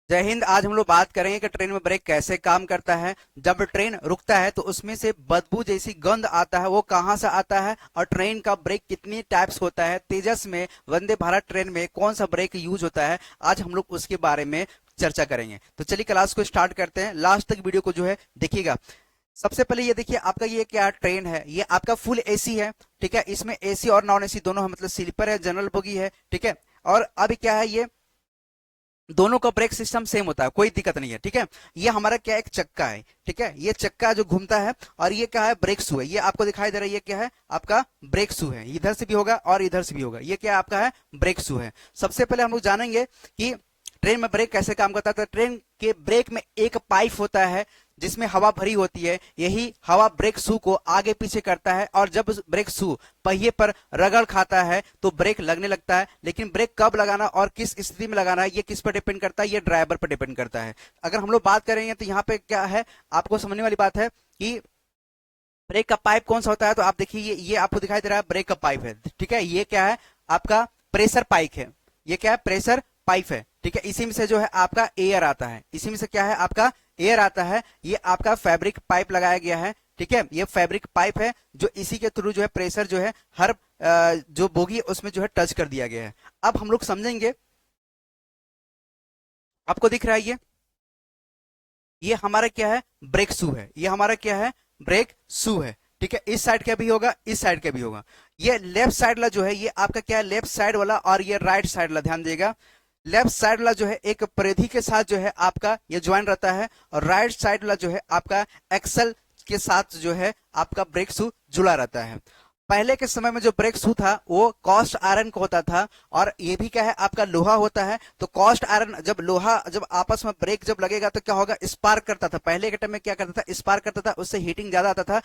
जय हिंद। आज हम लोग बात करेंगे कि ट्रेन में ब्रेक कैसे काम करता है। जब ट्रेन रुकता है तो उसमें से बदबू जैसी गंध आता है, वो कहाँ से आता है और ट्रेन का ब्रेक कितनी टाइप्स होता है, तेजस में, वंदे भारत ट्रेन में कौन सा ब्रेक यूज होता है, आज हम लोग उसके बारे में चर्चा करेंगे। तो चलिए क्लास को स्टार्ट करते हैं, लास्ट तक वीडियो को जो है देखिएगा। सबसे पहले ये देखिए, आपका ये क्या ट्रेन है, ये आपका फुल एसी है। ठीक है, इसमें एसी और नॉन एसी दोनों है, मतलब स्लीपर है, जनरल बोगी है। ठीक है, और अभी क्या है, ये दोनों का ब्रेक सिस्टम सेम होता है, कोई दिक्कत नहीं है। ठीक है, ये हमारा क्या एक चक्का है। ठीक है, ये चक्का जो घूमता है, और ये क्या है, ब्रेक शू है। ये आपको दिखाई दे रहा है, ये क्या है, आपका ब्रेक शू है। इधर से भी होगा और इधर से भी होगा, ये क्या आपका है, ब्रेक शू है। सबसे पहले हम लोग जानेंगे कि ट्रेन में ब्रेक कैसे काम करता है। तो ट्रेन के ब्रेक में एक पाइप होता है जिसमें हवा भरी होती है, यही हवा ब्रेक शू को आगे पीछे करता है, और जब ब्रेक शू पहिए पर रगड़ खाता है तो ब्रेक लगने लगता है। लेकिन ब्रेक कब लगाना और किस स्थिति में लगाना है, ये किस पर डिपेंड करता है, ये ड्राइवर पर डिपेंड करता है। अगर हम लोग बात करेंगे तो यहाँ पे क्या है, आपको समझने वाली बात है कि ब्रेक का पाइप कौन सा होता है। तो आप देखिए, ये आपको दिखाई दे रहा है, ब्रेक का पाइप है। ठीक है, ये क्या है, आपका प्रेशर पाइप है। ये क्या है, प्रेशर पाइप है। ठीक है, इसी में से जो है आपका एयर आता है, इसी में से क्या है, आपका एयर आता है। ये आपका फैब्रिक पाइप लगाया गया है। ठीक है, ये फैब्रिक पाइप है जो इसी के थ्रू जो है प्रेशर जो है हर जो बोगी है उसमें जो है टच कर दिया गया है। अब हम लोग समझेंगे, आपको दिख रहा है ये हमारा क्या है, ब्रेक शू है। ये हमारा क्या है, ब्रेक शू है। ठीक है, इस साइड का भी होगा, इस साइड का भी होगा। ये लेफ्ट साइड वाला जो है, ये आपका क्या है, लेफ्ट साइड वाला, और ये राइट साइड वाला, ध्यान देगा। लेफ्ट साइड वाला जो है एक परिधि के साथ जो है आपका ये ज्वाइन रहता है, और राइट साइड वाला जो है आपका एक्सल के साथ जो है आपका ब्रेक शू जुड़ा रहता है। पहले के समय में जो ब्रेक शू था वो कॉस्ट आयरन का होता था, और ये भी क्या है, आपका लोहा होता है। तो कॉस्ट आयरन, जब लोहा जब आपस में ब्रेक जब लगेगा तो क्या होगा, स्पार्क करता था। पहले के टाइम में क्या करता था, स्पार्क करता था, उससे हीटिंग ज्यादा आता था।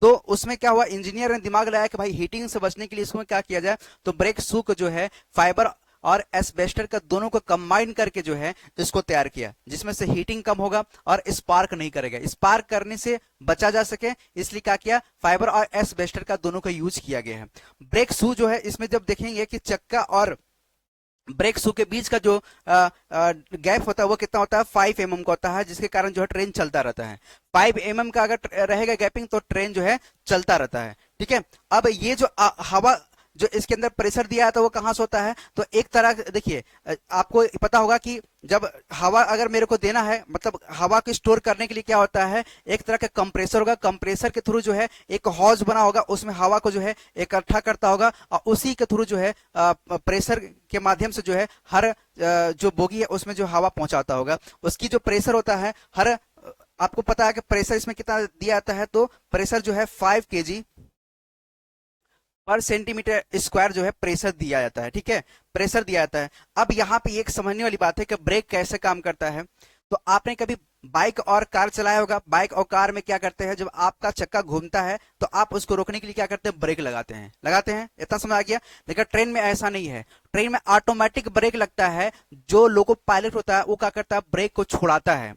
तो उसमें क्या हुआ, इंजीनियर ने दिमाग लगाया कि भाई हीटिंग से बचने के लिए इसमें क्या किया जाए। तो ब्रेक शू को जो है फाइबर और एस्बेस्टर का दोनों को कंबाइन करके जो है इसको तैयार किया, जिसमें से हीटिंग कम होगा और स्पार्क नहीं करेगा, स्पार्क करने से बचा जा सके। इसलिए क्या किया, फाइबर और एस्बेस्टर का दोनों का यूज किया गया है। ब्रेक शू जो है, इसमें जब देखेंगे कि चक्का और ब्रेक शू के बीच का जो गैप होता है वो कितना होता है, 5 mm का होता है, जिसके कारण जो है ट्रेन चलता रहता है। 5 mm का अगर रहेगा गैपिंग तो ट्रेन जो है चलता रहता है। ठीक है, अब ये जो हवा जो इसके अंदर प्रेशर दिया है तो वो कहां से होता है, तो एक तरह देखिए, आपको पता होगा कि जब हवा अगर मेरे को देना है, मतलब हवा को स्टोर करने के लिए क्या होता है, एक तरह का कंप्रेसर होगा। कंप्रेसर के थ्रू जो है एक हौज बना होगा, उसमें हवा को जो है इकट्ठा करता होगा, और उसी के थ्रू जो है प्रेशर के माध्यम से जो है हर जो बोगी है उसमें जो हवा पहुंचाता होगा। उसकी जो प्रेशर होता है हर, आपको पता है कि प्रेशर इसमें कितना दिया जाता है, तो प्रेशर जो है 5 kg पर सेंटीमीटर स्क्वायर जो है प्रेशर दिया जाता है। ठीक है, प्रेशर दिया जाता है। अब यहाँ पे एक समझने वाली बात है कि ब्रेक कैसे काम करता है। तो आपने कभी बाइक और कार चलाया होगा। बाइक और कार में क्या करते हैं, जब आपका चक्का घूमता है तो आप उसको रोकने के लिए क्या करते हैं, ब्रेक लगाते हैं। इतना समझ आ गया। लेकिन ट्रेन में ऐसा नहीं है, ट्रेन में ऑटोमेटिक ब्रेक लगता है। जो लोको पायलट होता है वो क्या करता है, ब्रेक को छुड़ाता है।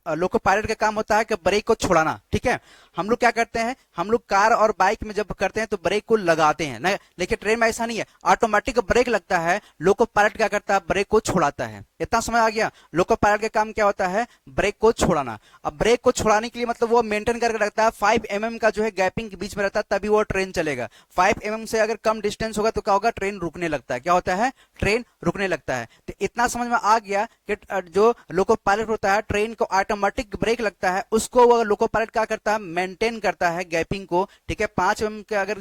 लोको पायलट का काम होता है कि ब्रेक को छुड़ाना। ठीक है, हम लोग क्या करते हैं, हम लोग कार और बाइक में जब करते हैं तो ब्रेक को लगाते हैं ना, लेकिन ट्रेन में ऐसा नहीं है, ऑटोमेटिक ब्रेक लगता है। लोको पायलट क्या करता है, ब्रेक को छुड़ाता है। इतना समझ आ गया। लोको पायलट का काम क्या होता है, ब्रेक को छुड़ाना। अब ब्रेक को छुड़ाने के लिए मतलब वो मेंटेन करके रखता है, 5 mm का जो है गैपिंग के बीच में रहता है, तभी वो ट्रेन चलेगा। 5 mm से अगर कम डिस्टेंस होगा तो क्या होगा, ट्रेन रुकने लगता है। क्या होता है, ट्रेन रुकने लगता है। तो इतना समझ में आ गया कि जो लोको पायलट होता है, ट्रेन को ऑटोमेटिक ब्रेक लगता है, उसको वो लोको पायलट क्या करता है, मेंटेन करता है गैपिंग को। ठीक है, 5 mm का अगर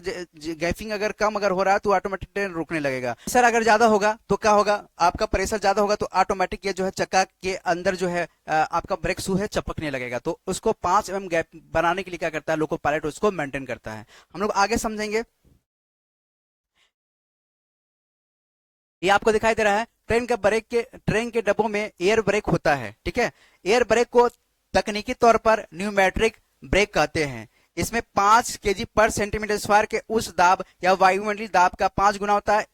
गैपिंग अगर कम अगर हो रहा है तो ऑटोमेटिक ट्रेन रुकने लगेगा। प्रेशर अगर ज्यादा होगा तो क्या होगा, आपका प्रेशर ज्यादा होगा तो ऑटोमेटिक ये जो है चक्का के अंदर जो है आपका ब्रेक शू है चपकने लगेगा। तो उसको 5 mm गैप बनाने के लिए क्या करता है, लोको पायलट उसको मेंटेन करता है। हम लोग आगे समझेंगे। ये आपको दिखाई दे रहा है, ट्रेन के डब्बों में एयर ब्रेक होता है। ठीक है, एयर ब्रेक को तकनीकी तौर पर न्यूमेट्रिक ब्रेक कहते हैं। इसमें 5 kg पर सेंटीमीटर स्क्वायर के उस दाब या वायुमंडलीय दाब का 5 गुना होता है।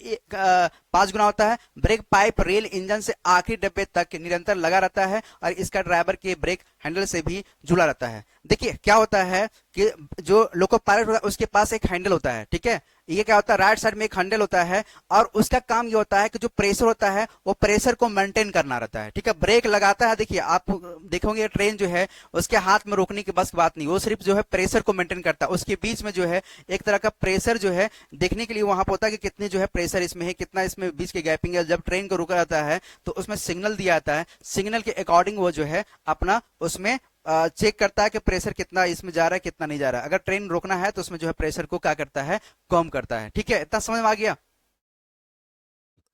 5 गुना होता है। ब्रेक पाइप रेल इंजन से आखिरी डब्बे तक निरंतर लगा रहता है, और इसका ड्राइवर के ब्रेक हैंडल से भी जुड़ा रहता है। देखिए क्या होता है कि जो लोको पायलट होता है उसके पास एक हैंडल होता है। ठीक है, ये क्या होता है, राइट साइड में एक हैंडल होता है और उसका काम ये होता है कि जो प्रेशर होता है वो प्रेशर को मेंटेन करना रहता है, ठीक है। ब्रेक लगाता है, देखिए आप देखोगे ट्रेन जो है उसके हाथ में रोकने की बस बात नहीं, वो सिर्फ जो है प्रेशर को मेंटेन करता है। उसके बीच में जो है एक तरह का प्रेशर जो है देखने के लिए वहां पर होता है कि कितनी जो है प्रेशर इसमें है, कितना इसमें बीच की गैपिंग है। जब ट्रेन को रुका जाता है तो उसमें सिग्नल दिया जाता है, सिग्नल के अकॉर्डिंग वो जो है अपना उसमें चेक करता है कि प्रेशर कितना इसमें जा रहा है कितना नहीं जा रहा है। अगर ट्रेन रोकना है तो उसमें जो है प्रेशर को क्या करता है, कम करता है, ठीक है। इतना समझ में आ गया।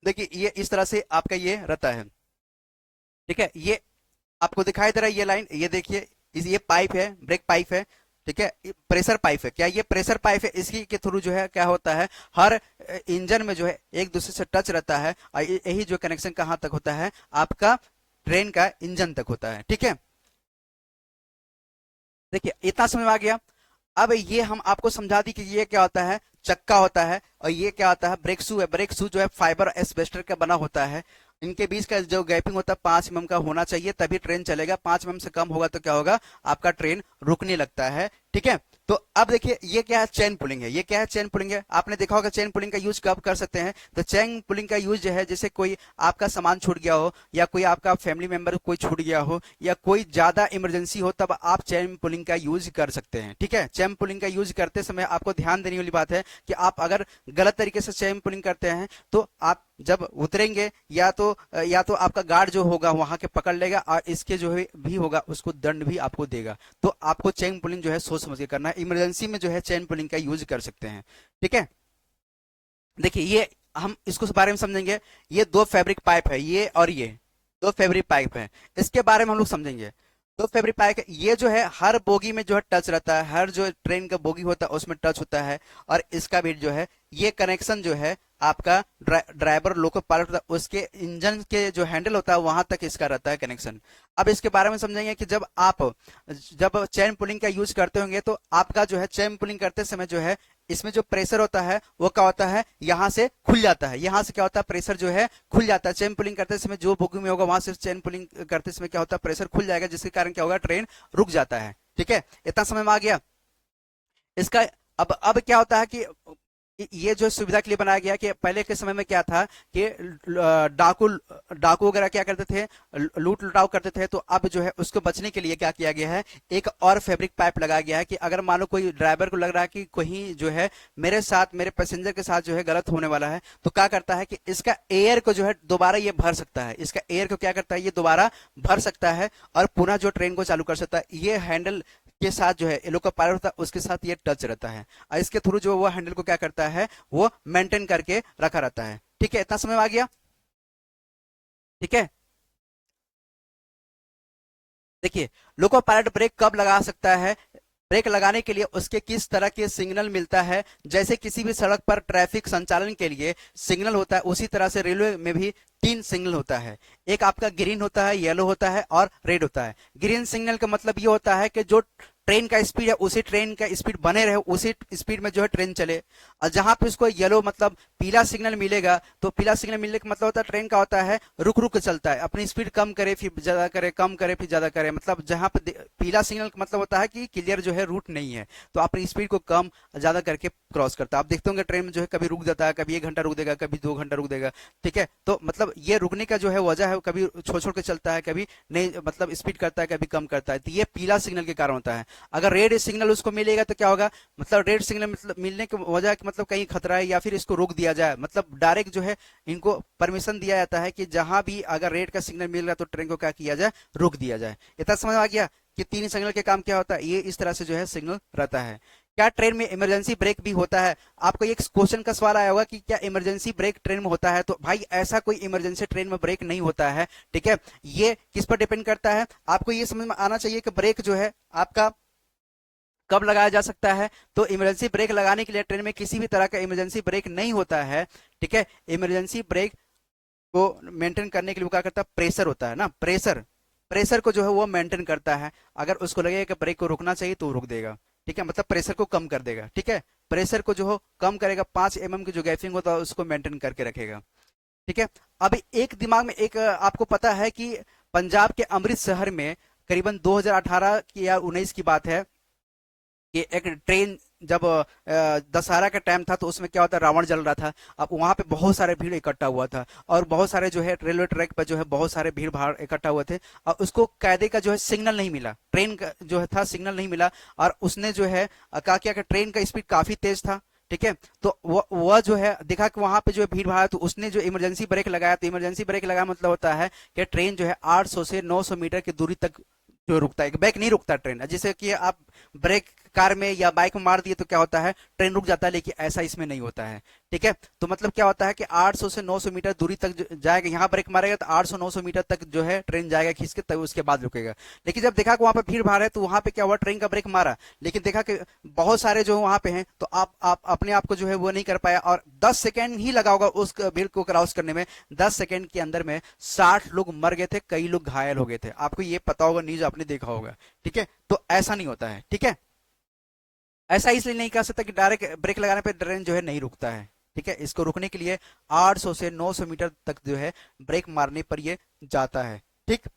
देखिए ये इस तरह से आपका ये रहता है, ठीक है। ये आपको दिखाई दे रहा है ये लाइन, ये देखिए ये पाइप है, ब्रेक पाइप है, ठीक है। प्रेशर पाइप है, क्या ये प्रेशर पाइप है, इसकी के थ्रू जो है क्या होता है, हर इंजन में जो है एक दूसरे से टच रहता है और यही जो कनेक्शन कहाँ तक होता है, आपका ट्रेन का इंजन तक होता है, ठीक है। देखिए इतना समझ में आ गया। अब ये हम आपको समझा दी कि ये क्या होता है, चक्का होता है, और ये क्या होता है, ब्रेक शू है। ब्रेक शू जो है फाइबर एस्बेस्टर का बना होता है। इनके बीच का जो गैपिंग होता है 5 mm का होना चाहिए, तभी ट्रेन चलेगा। 5 mm से कम होगा तो क्या होगा, आपका ट्रेन रुकने लगता है, ठीक है। तो अब देखिए ये क्या है, चेन पुलिंग है। ये क्या है, चेन पुलिंग है। आपने देखा होगा चेन पुलिंग का यूज कब कर सकते हैं, तो चेन पुलिंग का यूज जो है जैसे कोई आपका सामान छूट गया हो, या कोई आपका फैमिली मेंबर कोई छूट गया हो, या कोई ज्यादा इमरजेंसी हो, तब आप चेन पुलिंग का यूज कर सकते हैं, ठीक है। चेन पुलिंग का यूज करते समय आपको ध्यान देने वाली बात है कि आप अगर गलत तरीके से चेन पुलिंग करते हैं तो आप जब उतरेंगे या तो आपका गार्ड जो होगा वहां के पकड़ लेगा, और इसके जो है भी होगा उसको दंड भी आपको देगा। तो आपको चेन पुलिंग जो है सोच समझ के करना है। इमरजेंसी में जो है चेन पुलिंग का यूज कर सकते हैं, ठीक है। देखिए ये हम इसको बारे में समझेंगे। ये दो फैब्रिक पाइप है, ये और ये दो फैब्रिक पाइप है, इसके बारे में हम लोग समझेंगे। दो फैब्रिक पाइप ये जो है हर बोगी में जो है टच रहता है, हर जो ट्रेन का बोगी होता है उसमें टच होता है। और इसका भी जो है ये कनेक्शन जो है आपका ड्राइवर लोको पायलट होता है उसके इंजन के जो हैंडल होता है वहां तक इसका रहता है कनेक्शन। अब इसके बारे में समझेंगे कि जब चेन पुलिंग का यूज करते होंगे तो आपका जो है चेन पुलिंग करते समय जो है इसमें जो प्रेशर होता है वो क्या होता है, यहाँ से खुल जाता है। यहाँ से क्या होता है, प्रेशर जो है खुल जाता है। चेन पुलिंग करते समय जो बोगी में होगा वहां से चेन पुलिंग करते समय क्या होता है, प्रेशर खुल जाएगा, जिसके कारण क्या होगा, ट्रेन रुक जाता है, ठीक है। इतना समझ में आ गया इसका। अब क्या होता है कि ये जो सुविधा के लिए बनाया गया कि पहले के समय में क्या था कि डाकू डाकू वगैरह क्या करते थे, लूट लुटाव करते थे। तो अब जो है उसको बचने के लिए क्या किया गया है, एक और फैब्रिक पाइप लगाया गया है कि अगर मान लो कोई ड्राइवर को लग रहा है कि कहीं जो है मेरे पैसेंजर के साथ जो है गलत होने वाला है, तो क्या करता है कि इसका एयर को जो है दोबारा ये भर सकता है। इसका एयर को क्या करता है, ये दोबारा भर सकता है और पुनः जो ट्रेन को चालू कर सकता है। ये हैंडल के साथ जो है ये लोग का पायलट होता है उसके साथ ये टच रहता है, और इसके थ्रू जो वो हैंडल को क्या करता है, वो मेंटेन करके रखा रहता है, ठीक है। इतना समझ में आ गया, ठीक है। देखिए लोको पायलट ब्रेक कब लगा सकता है, ब्रेक लगाने के लिए उसके किस तरह के सिग्नल मिलता है। जैसे किसी भी सड़क पर ट्रैफिक संचालन के लिए सिग्नल होता है, उसी तरह से रेलवे में भी 3 सिग्नल होता है। एक आपका ग्रीन होता है, येलो होता है और रेड होता है। ग्रीन सिग्नल का मतलब ये होता है कि जो ट्रेन का स्पीड है उसी ट्रेन का स्पीड बने रहे, उसी स्पीड में जो है ट्रेन चले। और जहां पे उसको येलो मतलब पीला सिग्नल मिलेगा, तो पीला सिग्नल मिलने का मतलब होता है ट्रेन का होता है रुक रुक के चलता है, अपनी स्पीड कम करे फिर ज्यादा करे, कम करे फिर ज्यादा करे। मतलब जहां पे पीला सिग्नल का मतलब होता है कि क्लियर जो है रूट नहीं है, तो अपनी स्पीड को कम ज्यादा करके क्रॉस करता है। आप देखते होंगे ट्रेन में जो है कभी रुक जाता है, कभी 1 घंटा रुक देगा, कभी 2 घंटा रुक देगा, ठीक है। तो मतलब ये रुकने का जो है वजह है, कभी छोड़ छोड़ के चलता है, कभी नहीं मतलब स्पीड करता है, कभी कम करता है। तो ये पीला सिग्नल के कारण होता है। अगर रेड सिग्नल उसको मिलेगा तो क्या होगा, मतलब रेड सिग्नल मतलब मिलने की वजह मतलब कहीं खतरा है या फिर इसको रोक दिया जाए, मतलब डायरेक्ट जो है इनको परमिशन दिया जाता है कि जहां भी अगर रेड का सिग्नल मिल रहा है तो ट्रेन को क्या किया जाए, रोक दिया जाए। इतना समझ आ गया कि 3 सिग्नल के काम क्या होता है, ये इस तरह से जो है सिग्नल रहता है। क्या ट्रेन में इमरजेंसी ब्रेक भी होता है? आपको एक क्वेश्चन का सवाल आया होगा कि क्या इमरजेंसी ब्रेक ट्रेन में होता है? तो भाई ऐसा कोई इमरजेंसी ट्रेन में ब्रेक नहीं होता है, ठीक है। ये किस पर डिपेंड करता है, आपको ये समझ में आना चाहिए कि ब्रेक जो है आपका कब लगाया जा सकता है। तो इमरजेंसी ब्रेक लगाने के लिए ट्रेन में किसी भी तरह का इमरजेंसी ब्रेक नहीं होता है, ठीक है। इमरजेंसी ब्रेक को मेंटेन करने के लिए क्या करता है, प्रेशर होता है ना, प्रेशर प्रेशर को जो है वो मेंटेन करता है। अगर उसको लगेगा कि ब्रेक को रुकना चाहिए तो रुक देगा, ठीक है, मतलब प्रेशर को कम कर देगा, ठीक है। प्रेशर को जो हो कम करेगा, 5 mm की जो गैपिंग होता है उसको मेंटेन करके रखेगा, ठीक है। अभी एक दिमाग में एक आपको पता है कि पंजाब के अमृत शहर में करीबन 2018 की या 19 की बात है कि एक ट्रेन जब दशहरा का टाइम था तो उसमें क्या होता है, रावण जल रहा था। अब वहां पे बहुत सारे भीड़ इकट्ठा हुआ था और बहुत सारे जो है रेलवे ट्रैक पर जो है बहुत सारे भीड़ भाड़ इकट्ठा हुए थे और उसको कायदे का जो है सिग्नल नहीं मिला, ट्रेन का जो है था सिग्नल नहीं मिला और उसने जो है कहा क्या कि ट्रेन का स्पीड काफी तेज था। ठीक है, तो वह जो है देखा कि वहां पे जो है भीड़ भाड़ है, तो उसने जो इमरजेंसी ब्रेक लगाया, तो इमरजेंसी ब्रेक लगाया मतलब होता है कि ट्रेन जो है 800 से 900 मीटर की दूरी तक जो रुकता है, ब्रेक नहीं रुकता ट्रेन, जैसे कि आप ब्रेक कार में या बाइक में मार दिए तो क्या होता है, ट्रेन रुक जाता है, लेकिन ऐसा इसमें नहीं होता है। ठीक है, तो मतलब क्या होता है कि 800 से 900 मीटर दूरी तक जाएगा, यहाँ ब्रेक मारेगा तो 800-900 मीटर तक जो है ट्रेन जाएगा खींच के, तब उसके बाद रुकेगा। लेकिन जब देखा कि वहां पे भीड़ भाड़ है तो वहां पे क्या हुआ, ट्रेन का ब्रेक मारा, लेकिन देखा कि बहुत सारे जो वहां पे हैं तो आप अपने आप को जो है वो नहीं कर पाया और 10 सेकेंड ही लगा होगा उस भीड़ को क्रॉस करने में। 10 सेकेंड के अंदर में 60 लोग मर गए थे, कई लोग घायल हो गए थे। आपको ये पता होगा, न्यूज आपने देखा होगा। ठीक है, तो ऐसा नहीं होता है। ठीक है, ऐसा इसलिए नहीं कह सकता कि डायरेक्ट ब्रेक लगाने पे ट्रेन जो है नहीं रुकता है। ठीक है, इसको रुकने के लिए 800 से 900 मीटर तक जो है ब्रेक मारने पर ये जाता है। ठीक,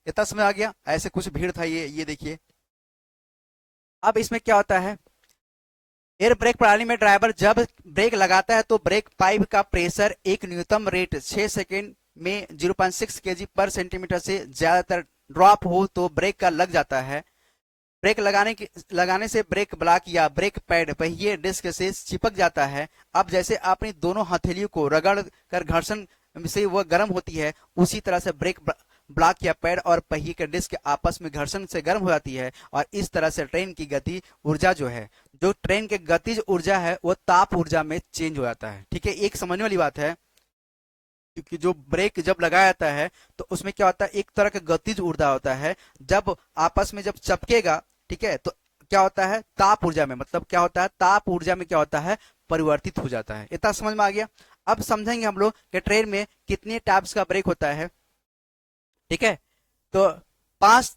इतना समझ आ गया। ऐसे कुछ भीड़ था, ये देखिए। अब इसमें क्या होता है, एयर ब्रेक प्रणाली में ड्राइवर जब ब्रेक लगाता है तो ब्रेक पाइप का प्रेशर एक न्यूनतम रेट 6 सेकेंड में 0.6 केजी पर सेंटीमीटर से ज्यादातर ड्रॉप हो तो ब्रेक का लग जाता है। ब्रेक लगाने से ब्रेक ब्लॉक या ब्रेक पैड पहिए डिस्क से चिपक जाता है। अब जैसे आपने दोनों हथेलियों को रगड़ कर घर्षण से वह गर्म होती है, उसी तरह से ब्रेक ब्लॉक या पैड और पहिए के डिस्क आपस में घर्षण से गर्म हो जाती है और इस तरह से ट्रेन की गति ऊर्जा जो है, जो ट्रेन के गतिज ऊर्जा है वो ताप ऊर्जा में चेंज हो जाता है। ठीक है, एक समझने वाली बात है, क्योंकि जो ब्रेक जब लगाया जाता है तो उसमें क्या होता है, एक तरह का गतिज ऊर्जा होता है, जब आपस में जब चपकेगा, ठीक है, तो क्या होता है, ताप ऊर्जा में, मतलब क्या होता है, ताप ऊर्जा में क्या होता है, परिवर्तित हो जाता है। इतना समझ में आ गया। अब समझेंगे हम लोग कि ट्रेन में कितने टाइप्स का ब्रेक होता है। ठीक है, तो 5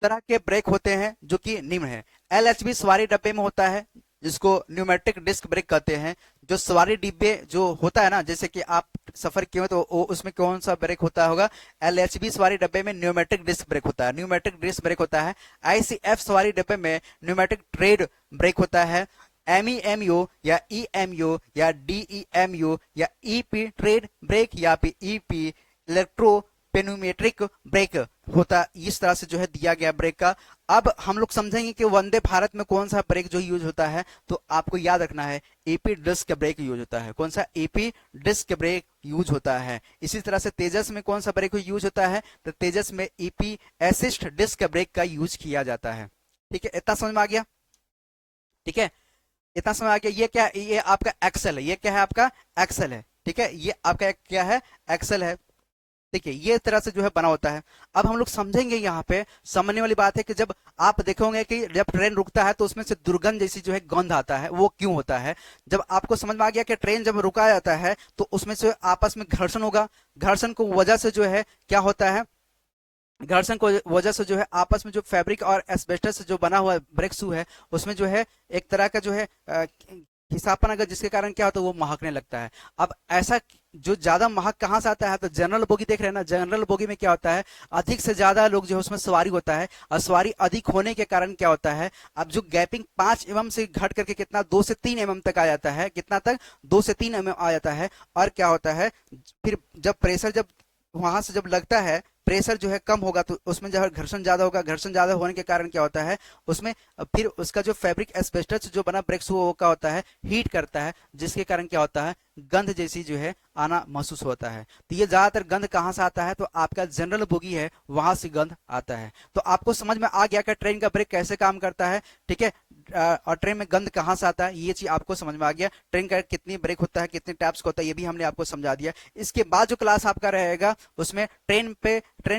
तरह के ब्रेक होते हैं जो कि निम्न है। एलएचबी सवारी डब्बे में होता है, जिसको न्यूमेटिक डिस्क ब्रेक कहते हैं। जो सवारी डिब्बे जो होता है ना, जैसे कि आप सफर किए हो तो उसमें कौन सा ब्रेक होता होगा, एलएचबी सवारी डब्बे में न्यूमेटिक डिस्क ब्रेक होता है, न्यूमेटिक डिस्क ब्रेक होता है। आईसीएफ सवारी डब्बे में न्यूमेटिक ट्रेड ब्रेक होता है। एमईएमयू या ईएमयू या डीईएमयू या ईपी ट्रेड ब्रेक या ईपी इलेक्ट्रो पेनोमेट्रिक ब्रेक होता, इस तरह से जो है दिया गया ब्रेक का। अब हम लोग समझेंगे कि वंदे भारत में कौन सा ब्रेक जो यूज होता है, तो आपको याद रखना है एपी डिस्क ब्रेक यूज होता है। कौन सा, एपी डिस्क ब्रेक यूज होता है। इसी तरह से तेजस में कौन सा ब्रेक यूज होता है, तो तेजस में ईपी असिस्ट डिस्क ब्रेक का यूज किया जाता है। ठीक है, इतना समझ में आ गया। ठीक है, इतना समझ आ गया। ये क्या, ये आपका एक्सेल है, ये क्या है, आपका एक्सेल है। ठीक है, ये आपका क्या है, एक्सेल है। देखिए ये तरह से जो है बना होता है। अब हम लोग समझेंगे, यहाँ पे समझने वाली बात है कि जब आप देखोगे कि जब ट्रेन रुकता है तो उसमें से दुर्गंध जैसी जो है गंध आता है, वो क्यों होता है। जब आपको समझ में आ गया कि ट्रेन जब रुका जाता है तो उसमें से आपस में घर्षण होगा, घर्षण को वजह से जो है क्या होता है, घर्षण को वजह से जो है आपस में जो फैब्रिक और एस्बेस्टस से जो बना हुआ ब्रेक शू है उसमें जो है एक तरह का जो है खिसापन, अगर जिसके कारण क्या होता है वो महकने लगता है। अब ऐसा जो ज्यादा महक कहाँ से आता है, तो जनरल बोगी देख रहे हैं ना, जनरल बोगी में क्या होता है, अधिक से ज्यादा लोग जो है उसमें सवारी होता है और सवारी अधिक होने के कारण क्या होता है, अब जो गैपिंग 5 mm से घट करके कितना 2 से 3 mm तक आ जाता है, कितना तक 2 से 3 mm आ जाता है। और क्या होता है, फिर जब प्रेशर जब वहां से जब लगता है, प्रेशर जो है कम होगा तो उसमें जो है घर्षण ज्यादा होगा, घर्षण ज्यादा होने के कारण क्या होता है, उसमें फिर उसका जो फैब्रिक एस्बेस्टस जो बना ब्रेक शू वो क्या होता है, हीट करता है, जिसके कारण क्या होता है, गंध जैसी जो है आना महसूस होता है। तो ये ज्यादातर गंध कहाँ से आता है, तो आपका जनरल बोगी है वहां से गंध आता है। तो आपको समझ में आ गया कि ट्रेन का ब्रेक कैसे काम करता है। ठीक है, और ट्रेन में गंध कहाँ से आता है, ये चीज आपको समझ में आ गया। ट्रेन का कितनी ब्रेक होता है, कितने टाइप्स का होता है, ये भी हमने आपको समझा दिया। इसके बाद जो क्लास आपका रहेगा उसमें ट्रेन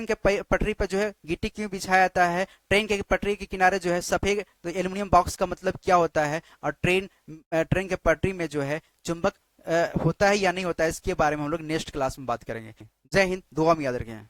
के पटरी पर जो है गिट्टी क्यों बिछाया जाता है, ट्रेन के पटरी के किनारे जो है सफेद तो एल्यूमिनियम बॉक्स का मतलब क्या होता है, और ट्रेन के पटरी में जो है चुंबक होता है या नहीं होता है, इसके बारे में हम लोग नेक्स्ट क्लास में बात करेंगे। जय हिंद, दुआ में याद रखें।